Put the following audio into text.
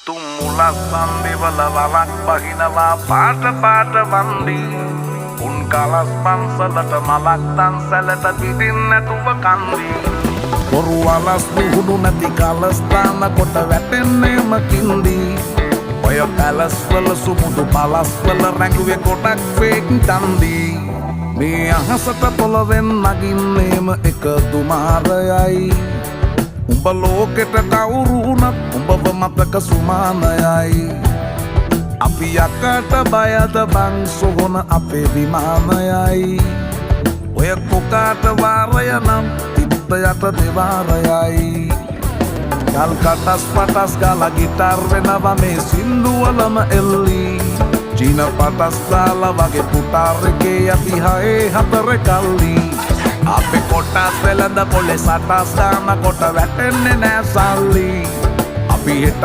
තුම්මුලස් සම්බිවල වලක් බහිනවා පාට පාට වන්දි උන් කලස් පන්සලට මලක් තන්සලට පිටින් නැතුව කන්දි බොරු වලස් නිහුණු නැති කලස්ථාන කොට වැටෙන්නේම කින්දි ඔය පැලස් වල සුමුදු පලස් වල රැඟුවේ කොටක් ෆේක් තන්දි මේ අහසට පොළවෙන් නගින්නේම එක දුමාරයයි උඹ ලෝකෙට කවුරුනත් උඹව මතක සුමානයයි අපි යකට බයද බං සොහොන අපේ විමානයයි ඔය කොකාට වාරය නම් තිත්ත යට දෙවාරයයි ගල් කටස් පටස් ගාලා ගිටාර් වෙනවා මේ සින්දුවලම එල්ලි චීන පටස් දාලා වගේ පුටාර් එකේ යටි හයේ හතර කල්ලි අපේ කොටස් වෙලඳ පොලේ සටස් දාන කොට වැටෙන්නේ නෑ සල්ලි අපි හිටත්